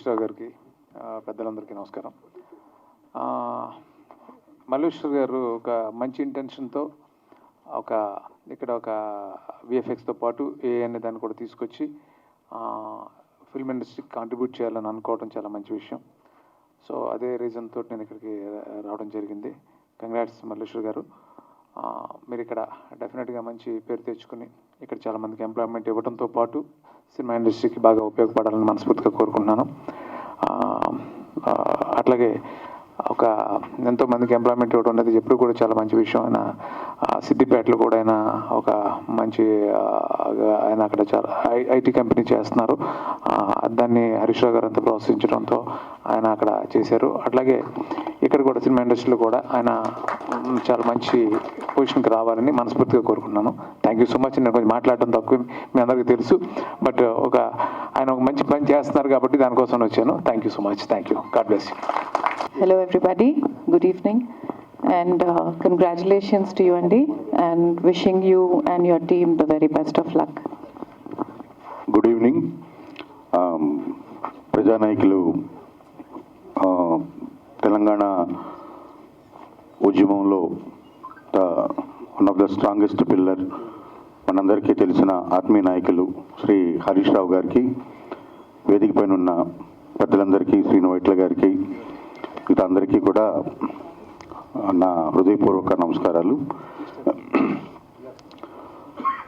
రావు గారికి, పెద్దలందరికీ నమస్కారం. మల్లేశ్వర్ గారు ఒక మంచి ఇంటెన్షన్తో ఇక్కడ ఒక విఎఫ్ఎక్స్తో పాటు ఏఐ అనే దాన్ని కూడా తీసుకొచ్చి ఫిల్మ్ ఇండస్ట్రీకి కాంట్రిబ్యూట్ చేయాలని అనుకోవడం చాలా మంచి విషయం. సో అదే రీజన్ తోటి నేను ఇక్కడికి రావడం జరిగింది. కంగ్రాట్స్ మల్లేశ్వర్ గారు. మీరు ఇక్కడ డెఫినెట్గా మంచి పేరు తెచ్చుకుని ఇక్కడ చాలామందికి ఎంప్లాయ్మెంట్ ఇవ్వడంతో పాటు సినిమా ఇండస్ట్రీకి బాగా ఉపయోగపడాలని మనస్ఫూర్తిగా కోరుకుంటున్నాను. అట్లాగే ఎంతోమందికి ఎంప్లాయ్మెంట్ ఇవ్వడం అనేది ఎప్పుడు కూడా చాలా మంచి విషయం. ఆయన సిద్దిపేటలో కూడా ఆయన అక్కడ చాలా ఐటీ కంపెనీ చేస్తున్నారు. దాన్ని హరీష్ రావు గారు అంతా ప్రోత్సహించడంతో ఆయన అక్కడ చేశారు. అట్లాగే ఇక్కడ కూడా సినిమా ఇండస్ట్రీలో కూడా ఆయన చాలా మంచి పొజిషన్కి రావాలని మనస్ఫూర్తిగా కోరుకున్నాను. Thank you so much. నేను కొంచెం మాట్లాడటం తక్కువ, మీ అందరికీ తెలుసు, బట్ ఆయన ఒక మంచి పని చేస్తున్నారు కాబట్టి దానికోసం వచ్చాను. Thank you so much. Thank you. God bless you. Hello everybody, good evening, and congratulations to you Andy, and wishing you and your team the very best of luck. Good evening. ప్రజానాయకులు తెలంగాణ ఉద్యమంలో one of the strongest pillar మనందరికీ తెలిసిన ఆత్మీయ నాయకులు శ్రీ హరీష్ రావు గారికి, వేదిక పైన ఉన్న పెద్దలందరికీ, శ్రీను వైట్ల గారికి, అందరికీ కూడా నా హృదయపూర్వక నమస్కారాలు.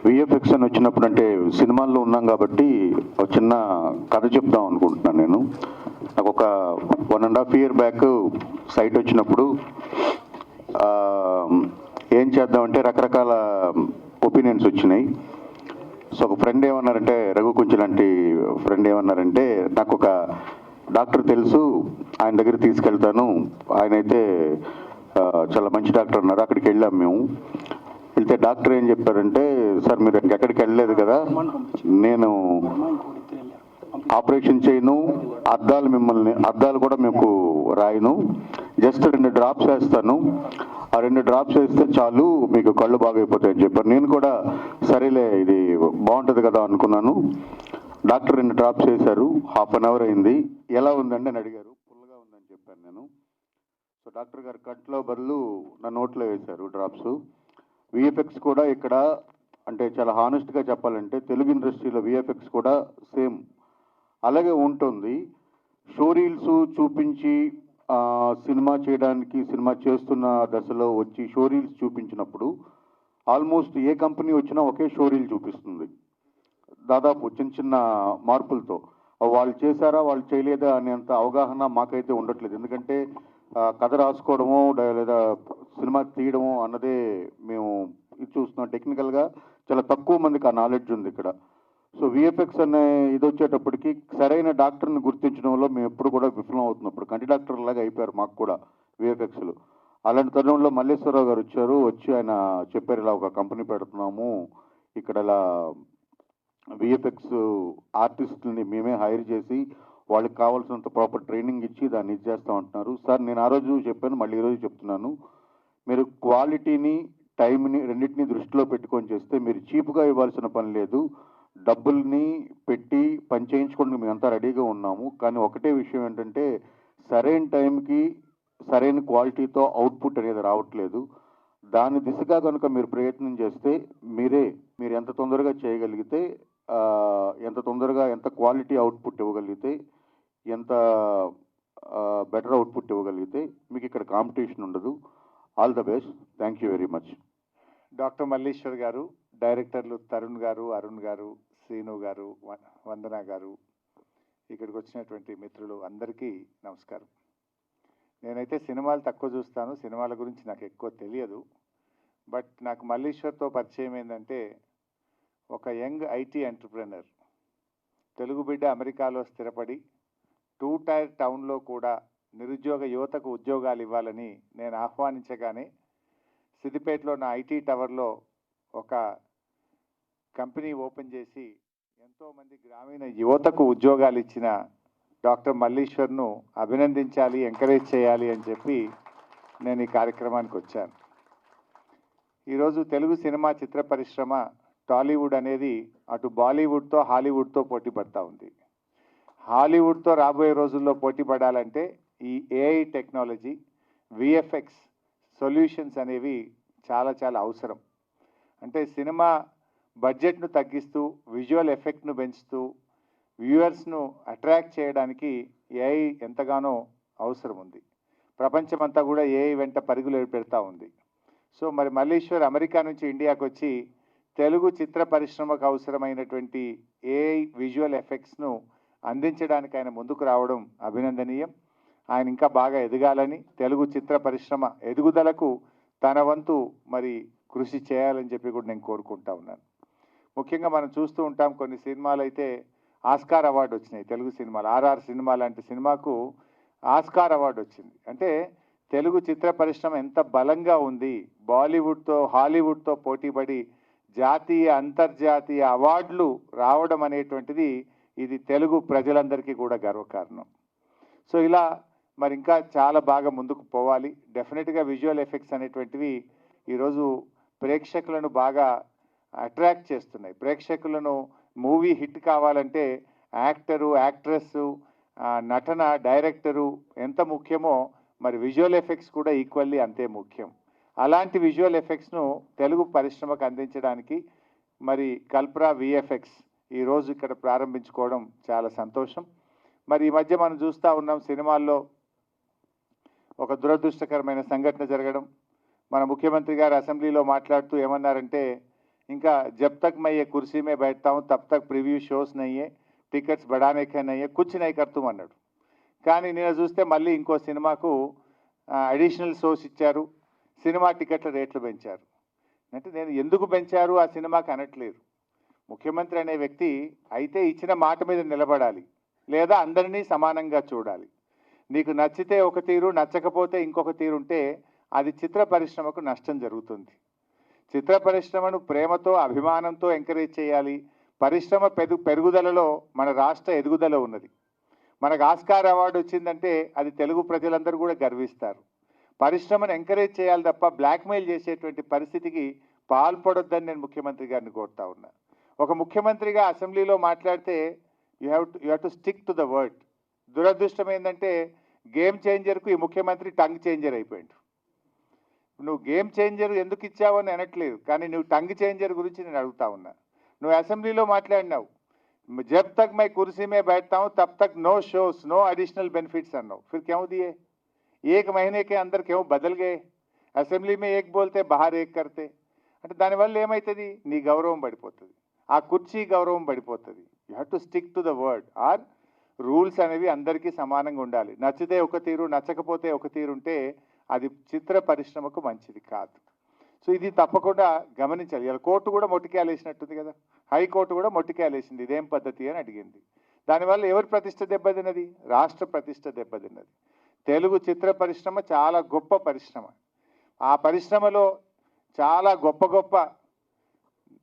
విఎఫ్ఎక్స్ అని వచ్చినప్పుడు, అంటే సినిమాల్లో ఉన్నాం కాబట్టి ఒక చిన్న కథ చెప్దాం అనుకుంటున్నాను. నాకు ఒక 1.5 year బ్యాక్ సైట్ వచ్చినప్పుడు ఏం చేద్దామంటే రకరకాల ఒపీనియన్స్ వచ్చినాయి. సో ఒక ఫ్రెండ్ ఏమన్నారంటే, రఘు కుంచి లాంటి ఫ్రెండ్ ఏమన్నారంటే, నాకు ఒక డాక్టర్ తెలుసు, ఆయన దగ్గర తీసుకెళ్తాను, ఆయన అయితే చాలా మంచి డాక్టర్ అన్నారు. అక్కడికి వెళ్ళాం మేము. వెళ్తే డాక్టర్ ఏం చెప్పారంటే, సార్ మీరు ఇంకెక్కడికి వెళ్ళలేదు కదా, నేను ఆపరేషన్ చేయను, అద్దాలు కూడా మీకు రాయను, జస్ట్ 2 drops వేస్తాను, ఆ 2 drops వేస్తే చాలు, మీకు కళ్ళు బాగైపోతాయని చెప్పారు. నేను కూడా సరేలే ఇది బాగుంటుంది కదా అనుకున్నాను. డాక్టర్ 2 drops వేశారు. 1/2 hour అయింది. ఎలా ఉందండి అని అడిగారు. ఫుల్గా ఉందని చెప్పాను నేను. సో డాక్టర్ గారు కట్లో బదులు నా నోట్లో వేశారు డ్రాప్స్. విఎఫ్ఎక్స్ కూడా ఇక్కడ, అంటే చాలా హానెస్ట్గా చెప్పాలంటే తెలుగు ఇండస్ట్రీలో విఎఫ్ఎక్స్ కూడా సేమ్ అలాగే ఉంటుంది. షోరీల్స్ చూపించి సినిమా చేయడానికి, సినిమా చేస్తున్న దశలో వచ్చి షోరీల్స్ చూపించినప్పుడు ఆల్మోస్ట్ ఏ కంపెనీ వచ్చినా ఒకే షోరీల్ చూపిస్తుంది, దాదాపు చిన్న చిన్న మార్పులతో. వాళ్ళు చేశారా వాళ్ళు చేయలేదా అనేంత అవగాహన మాకైతే ఉండట్లేదు. ఎందుకంటే కథ రాసుకోవడమో లేదా సినిమా తీయడమో అన్నదే మేము ఇది చూస్తున్నాం. టెక్నికల్గా చాలా తక్కువ మందికి ఆ నాలెడ్జ్ ఉంది ఇక్కడ. సో విఎఫ్ఎక్స్ అనే ఇది వచ్చేటప్పటికి సరైన డాక్టర్ని గుర్తించడంలో మేము ఎప్పుడు కూడా విఫలం అవుతున్నప్పుడు కంటి డాక్టర్ లాగా అయిపోయారు మాకు కూడా విఎఫ్ఎక్స్లు. అలాంటి తరుణంలో మల్లేశ్వరరావు గారు వచ్చి ఆయన చెప్పారు, ఇలా ఒక కంపెనీ పెడుతున్నాము, ఇక్కడ ఇలా విఎఫ్ఎక్స్ ఆర్టిస్టులని మేమే హైర్ చేసి వాళ్ళకి కావాల్సినంత ప్రాపర్ ట్రైనింగ్ ఇచ్చి దాన్ని ఇది చేస్తూ ఉంటున్నారు. సార్ నేను ఆ రోజు చెప్పాను, మళ్ళీ ఈరోజు చెప్తున్నాను, మీరు క్వాలిటీని, టైంని రెండింటినీ దృష్టిలో పెట్టుకొని చేస్తే మీరు చీప్గా ఇవ్వాల్సిన పని లేదు. డబ్బుల్ని పెట్టి పని చేయించుకోవడానికి మేమంతా రెడీగా ఉన్నాము. కానీ ఒకటే విషయం ఏంటంటే, సరైన టైంకి సరైన క్వాలిటీతో అవుట్పుట్ అనేది రావట్లేదు. దాని దిశగా కనుక మీరు ప్రయత్నం చేస్తే మీరు ఎంత తొందరగా చేయగలిగితే, ఎంత తొందరగా ఎంత క్వాలిటీ అవుట్పుట్ ఇవ్వగలిగితే, ఎంత బెటర్ అవుట్పుట్ ఇవ్వగలిగితే మీకు ఇక్కడ కాంపిటీషన్ ఉండదు. All the best. Thank you very much. Doctor Malleshwar గారు, డైరెక్టర్లు తరుణ్ గారు, అరుణ్ గారు, శ్రీను గారు, వందన గారు, ఇక్కడికి వచ్చినటువంటి మిత్రులు అందరికీ నమస్కారం. నేనైతే సినిమాలు తక్కువ చూస్తాను, సినిమాల గురించి నాకు ఎక్కువ తెలియదు. బట్ నాకు మల్లేశ్వర్తో పరిచయం ఏంటంటే, ఒక యంగ్ ఐటీ ఎంటర్ప్రెనర్, తెలుగు బిడ్డ, అమెరికాలో స్థిరపడి 2 tier టౌన్లో కూడా నిరుద్యోగ యువతకు ఉద్యోగాలు ఇవ్వాలని నేను ఆహ్వానించగానే సిద్దిపేటలో నా ఐటీ టవర్లో ఒక కంపెనీ ఓపెన్ చేసి ఎంతోమంది గ్రామీణ యువతకు ఉద్యోగాలు ఇచ్చిన డాక్టర్ మల్లేశ్వర్ను అభినందించాలి, ఎంకరేజ్ చేయాలి అని చెప్పి నేను ఈ కార్యక్రమానికి వచ్చాను. ఈరోజు తెలుగు సినిమా చిత్ర పరిశ్రమ, టాలీవుడ్ అనేది అటు బాలీవుడ్తో హాలీవుడ్తో పోటీ పడుతూ ఉంది. హాలీవుడ్తో రాబోయే రోజుల్లో పోటీ పడాలంటే ఈ ఏఐ టెక్నాలజీ, విఎఫ్ఎక్స్ సొల్యూషన్స్ అనేవి చాలా చాలా అవసరం. అంటే సినిమా బడ్జెట్ను తగ్గిస్తూ, విజువల్ ఎఫెక్ట్ను పెంచుతూ, వ్యూవర్స్ను అట్రాక్ట్ చేయడానికి ఏఐ ఎంతగానో అవసరం ఉంది. ప్రపంచమంతా కూడా ఏఐ వెంట పరుగులు పెడతా ఉంది. సో మరి మల్లీశ్వర్ అమెరికా నుంచి ఇండియాకు వచ్చి తెలుగు చిత్ర పరిశ్రమకు అవసరమైనటువంటి ఏఐ విజువల్ ఎఫెక్ట్స్ను అందించడానికి ఆయన ముందుకు రావడం అభినందనీయం. ఆయన ఇంకా బాగా ఎదగాలని, తెలుగు చిత్ర పరిశ్రమ ఎదుగుదలకు తన వంతు మరి కృషి చేయాలని చెప్పి కూడా నేను కోరుకుంటా ఉన్నాను. ముఖ్యంగా మనం చూస్తూ ఉంటాం, కొన్ని సినిమాలు అయితే ఆస్కార్ అవార్డు వచ్చినాయి. తెలుగు సినిమాలు, ఆర్ఆర్ సినిమా లాంటి సినిమాకు ఆస్కార్ అవార్డు వచ్చింది. అంటే తెలుగు చిత్ర పరిశ్రమ ఎంత బలంగా ఉంది, బాలీవుడ్తో హాలీవుడ్తో పోటీపడి జాతీయ అంతర్జాతీయ అవార్డులు రావడం అనేటువంటిది ఇది తెలుగు ప్రజలందరికీ కూడా గర్వకారణం. సో ఇలా మరి ఇంకా చాలా బాగా ముందుకు పోవాలి. డెఫినెట్గా విజువల్ ఎఫెక్ట్స్ అనేటువంటివి ఈరోజు ప్రేక్షకులను బాగా అట్రాక్ట్ చేస్తున్నాయి. ప్రేక్షకులను మూవీ హిట్ కావాలంటే యాక్టరు, యాక్ట్రెస్సు, నటన, డైరెక్టరు ఎంత ముఖ్యమో మరి విజువల్ ఎఫెక్ట్స్ కూడా ఈక్వల్లీ అంతే ముఖ్యం. అలాంటి విజువల్ ఎఫెక్ట్స్ను తెలుగు పరిశ్రమకు అందించడానికి మరి కల్ప్రా విఎఫ్ఎక్స్ ఈరోజు ఇక్కడ ప్రారంభించుకోవడం చాలా సంతోషం. మరి ఈ మధ్య మనం చూస్తూ ఉన్నాం, సినిమాల్లో ఒక దురదృష్టకరమైన సంఘటన జరగడం. మన ముఖ్యమంత్రి గారు అసెంబ్లీలో మాట్లాడుతూ ఏమన్నారంటే, ఇంకా జబ్ తక్ మై ఏ కుర్సీ మే బైఠతా హూं తబ్ తక్ ప్రివ్యూ షోస్ నయ్యే, టికెట్స్ బడానే కే నయ్యే, కుచ్ నై కర్తూ అన్నాడు. కానీ నేను చూస్తే మళ్ళీ ఇంకో సినిమాకు అడిషనల్ షోస్ ఇచ్చారు, సినిమా టికెట్ల రేట్లు పెంచారు. అంటే నేను ఎందుకు పెంచారు ఆ సినిమాకి అనట్లేదు. ముఖ్యమంత్రి అనే వ్యక్తి అయితే ఇచ్చిన మాట మీద నిలబడాలి, లేదా అందరినీ సమానంగా చూడాలి. నీకు నచ్చితే ఒక తీరు, నచ్చకపోతే ఇంకొక తీరు ఉంటే అది చిత్ర పరిశ్రమకు నష్టం జరుగుతుంది. చిత్ర పరిశ్రమను ప్రేమతో, అభిమానంతో ఎంకరేజ్ చేయాలి. పరిశ్రమ పెరుగుదలలో మన రాష్ట్ర ఎదుగుదల ఉన్నది. మనకు ఆస్కార్ అవార్డు వచ్చిందంటే అది తెలుగు ప్రజలందరూ కూడా గర్విస్తారు. పరిశ్రమను ఎంకరేజ్ చేయాలి తప్ప బ్లాక్మెయిల్ చేసేటువంటి పరిస్థితికి పాల్పడొద్దని నేను ముఖ్యమంత్రి గారిని కోరుతా ఉన్నా. ఒక ముఖ్యమంత్రిగా అసెంబ్లీలో మాట్లాడితే you have to stick to the word. దురదృష్టం ఏంటంటే గేమ్ చేంజర్కు ఈ ముఖ్యమంత్రి టంగ్ చేంజర్ అయిపోయాడు. నువ్వు గేమ్ చేంజర్ ఎందుకు ఇచ్చావని అనట్లేదు, కానీ నువ్వు టంగ్ చేంజర్ గురించి నేను అడుగుతా ఉన్నా. నువ్వు అసెంబ్లీలో మాట్లాడినావు, జబ్ తక్ మై కుర్సీ మే बैठता हूं तब तक no shows no additional benefits అన్నావు. फिर क्यों दिए? एक महीने के अंदर क्यों बदल गए? అసెంబ్లీ మే ఏక్ బోల్తే బాహర్ ఏక్ కర్తే. అంటే దానివల్ల ఏమవుతుంది? నీ గౌరవం పడిపోతుంది, ఆ కుర్చీ గౌరవం పడిపోతుంది. You have to stick to the word. Our rules అనేవి అందరికీ సమానంగా ఉండాలి. నచ్చితే ఒక తీరు, నచ్చకపోతే ఒక తీరు ఉంటే అది చిత్ర పరిశ్రమకు మంచిది కాదు. సో ఇది తప్పకుండా గమనించాలి. ఇలా కోర్టు కూడా మొట్టికేలేసినట్టుంది కదా, హైకోర్టు కూడా మొట్టికేలేసింది, ఇదేం పద్ధతి అని అడిగింది. దానివల్ల ఎవరి ప్రతిష్ట దెబ్బతిన్నది? రాష్ట్ర ప్రతిష్ట దెబ్బతిన్నది. తెలుగు చిత్ర పరిశ్రమ చాలా గొప్ప పరిశ్రమ. ఆ పరిశ్రమలో చాలా గొప్ప గొప్ప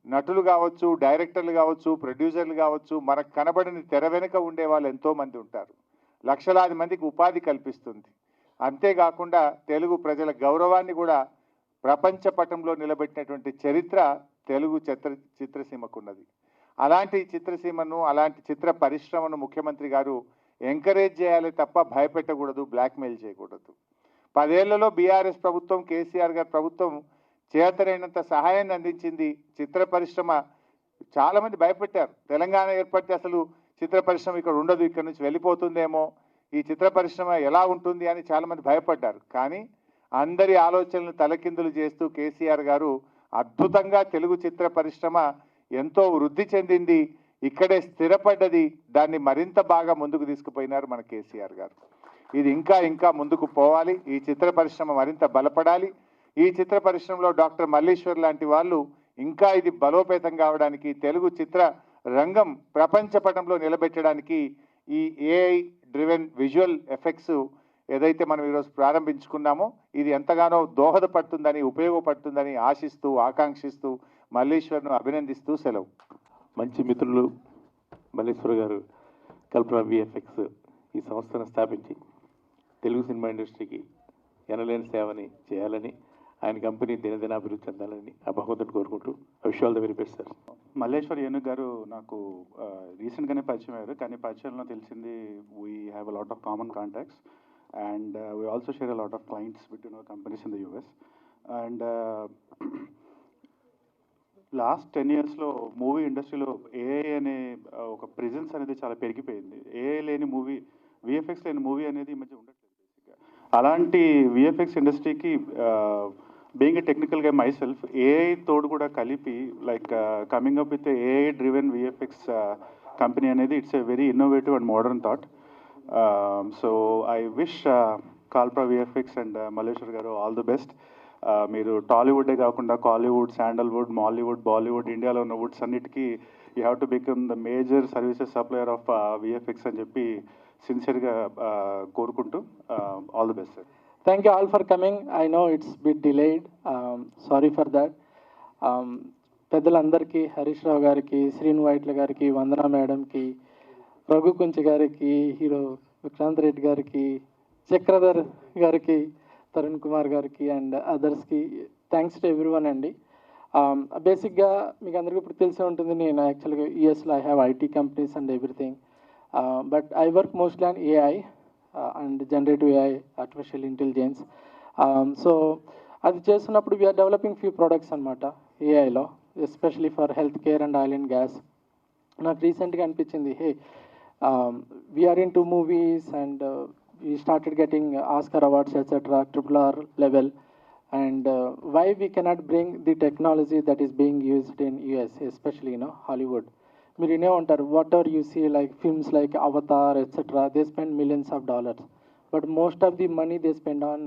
నటులు కావచ్చు, డైరెక్టర్లు కావచ్చు, ప్రొడ్యూసర్లు కావచ్చు, మనకు కనబడని తెర వెనుక ఉండే వాళ్ళు ఎంతోమంది ఉంటారు. లక్షలాది మందికి ఉపాధి కల్పిస్తుంది. అంతేకాకుండా తెలుగు ప్రజల గౌరవాన్ని కూడా ప్రపంచ పటంలో నిలబెట్టినటువంటి చరిత్ర తెలుగు చిత్రసీమకున్నది. అలాంటి చిత్రసీమను, అలాంటి చిత్ర పరిశ్రమను ముఖ్యమంత్రి గారు ఎంకరేజ్ చేయాలి తప్ప భయపెట్టకూడదు, బ్లాక్మెయిల్ చేయకూడదు. 10 ఏళ్లలో బీఆర్ఎస్ ప్రభుత్వం, కేసీఆర్ గారి ప్రభుత్వం చేతనైనంత సహాయాన్ని అందించింది. చిత్ర పరిశ్రమ చాలామంది భయపెట్టారు, తెలంగాణ ఏర్పడితే అసలు చిత్ర పరిశ్రమ ఇక్కడ ఉండదు, ఇక్కడ నుంచి వెళ్ళిపోతుందేమో, ఈ చిత్ర పరిశ్రమ ఎలా ఉంటుంది అని చాలామంది భయపడ్డారు. కానీ అందరి ఆలోచనలను తలకిందులు చేస్తూ కేసీఆర్ గారు అద్భుతంగా తెలుగు చిత్ర పరిశ్రమ ఎంతో వృద్ధి చెందింది, ఇక్కడే స్థిరపడ్డది. దాన్ని మరింత బాగా ముందుకు తీసుకుపోయినారు మన కేసీఆర్ గారు. ఇది ఇంకా ఇంకా ముందుకు పోవాలి. ఈ చిత్ర పరిశ్రమ మరింత బలపడాలి. ఈ చిత్ర పరిశ్రమలో డాక్టర్ మల్లీశ్వర్ లాంటి వాళ్ళు ఇంకా ఇది బలోపేతం కావడానికి, తెలుగు చిత్ర రంగం ప్రపంచ పటంలో నిలబెట్టడానికి ఈ ఏఐ డ్రివెన్ విజువల్ ఎఫెక్ట్స్ ఏదైతే మనం ఈరోజు ప్రారంభించుకున్నామో ఇది ఎంతగానో దోహదపడుతుందని, ఉపయోగపడుతుందని ఆశిస్తూ, ఆకాంక్షిస్తూ మల్లీశ్వర్ను అభినందిస్తూ సెలవు. మంచి మిత్రులు మల్లీశ్వర్ గారు కల్ప్రా విఎఫ్ఎక్స్ ఈ సంస్థను స్థాపించి తెలుగు సినిమా ఇండస్ట్రీకి ఎనలేని సేవని చేయాలని, ఆయన కంపెనీ దినదిన అభివృద్ధి చెందాలని ఆ భగవంతుని కోరుకుంటూ wish all the very best sir. Malleshwar Enug garu నాకు రీసెంట్గానే పరిచయం అయ్యారు, కానీ పరిచయంలో తెలిసింది we have a lot of common contacts and we also share a lot of clients between our companies in the US. And last 10 yearsలో మూవీ ఇండస్ట్రీలో ఏఐ అనే ఒక ప్రెజెన్స్ అనేది చాలా పెరిగిపోయింది. ఏఐ లేని మూవీ, విఎఫ్ఎక్స్ లేని మూవీ అనేది ఈ మధ్య ఉండట్లేదు బేసిక్గా. అలాంటి విఎఫ్ఎక్స్ ఇండస్ట్రీకి బీయింగ్ ఏ టెక్నికల్ గా మై సెల్ఫ్, ఏఐ తోడు కూడా కలిపి like coming up with AI driven VFX company అనేది it's a very innovative and modern thought. So I wish Kalpra VFX and Malleshwar garu all the best. మీరు టాలీవుడే కాకుండా కాలీవుడ్, శాండల్వుడ్, మాలీవుడ్, బాలీవుడ్, ఇండియాలో ఉన్న వుడ్స్ అన్నిటికీ you have to become the major services supplier of VFX అని చెప్పి సిన్సియర్గా కోరుకుంటూ all the best sir. Thank you all for coming. I know it's bit delayed. Sorry for that. పెద్దలందరికీ, హరీష్ రావు గారికి, శ్రీను వైట్ల గారికి, వందన మేడంకి, రఘు కుంచి గారికి, హీరో విక్రాంత్ రెడ్డి గారికి, చక్రధర్ గారికి, తరుణ్ కుమార్ గారికి అండ్ అదర్స్కి థ్యాంక్స్ టు ఎవ్రీవన్ అండి. బేసిక్గా మీకు అందరికీ ఇప్పుడు తెలిసే ఉంటుంది, నేను యాక్చువల్గా యూఎస్లో I have IT companies and everything, but I work mostly on AI and generative AI, artificial intelligence. So అది చేస్తున్నప్పుడు వీఆర్ డెవలపింగ్ ఫ్యూ ప్రొడక్ట్స్ అనమాట ఏఐలో, especially for health care and oil and gas. నాకు రీసెంట్గా అనిపించింది, hey we're in to movies and we started getting Oscar awards etcetera, RRR level, and why we cannot bring the technology that is being used in US, especially Hollywood. మీరు వినే ఉంటారు, whatever you see like films like Avatar etcetera, they spend millions of dollars, but most of the money they spend on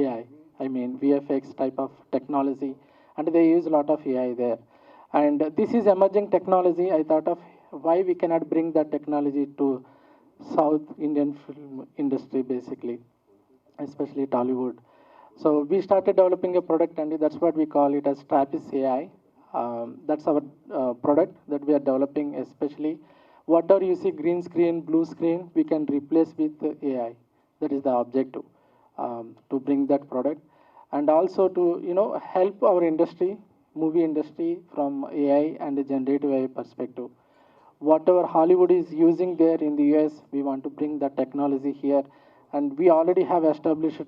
AI, I mean VFX type of technology, and they use a lot of AI there. And this is emerging technology. I thought of why we cannot bring that technology to South Indian film industry basically, especially Tollywood. So we started developing a product, and that's what we call it as Trappist AI. That's our product that we are developing, especially whatever you see green screen, blue screen, we can replace with AI. That is the objective, to bring that product, and also to help our industry, movie industry, from AI and generative AI perspective. Whatever Hollywood is using there in the US, we want to bring that technology here, and we already have established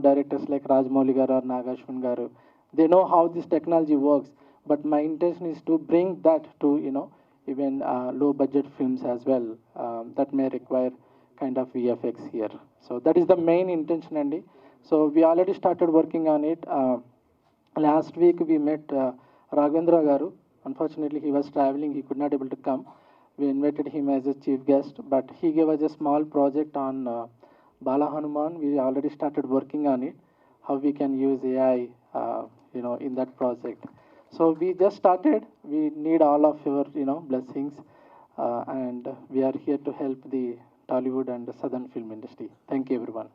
directors like Rajamouli garu or Nagashwan garu. They know how this technology works, but my intention is to bring that to even low budget films as well, that may require kind of VFX here. So that is the main intention, Andy. So we already started working on it. Last week we met Raghavendra garu. Unfortunately he was traveling, he could not able to come. We invited him as a chief guest, but he gave us a small project on Bala Hanuman. We already started working on it, how we can use AI in that project. So we just started. We need all of your blessings, and we are here to help the Tollywood and the southern film industry. Thank you everyone.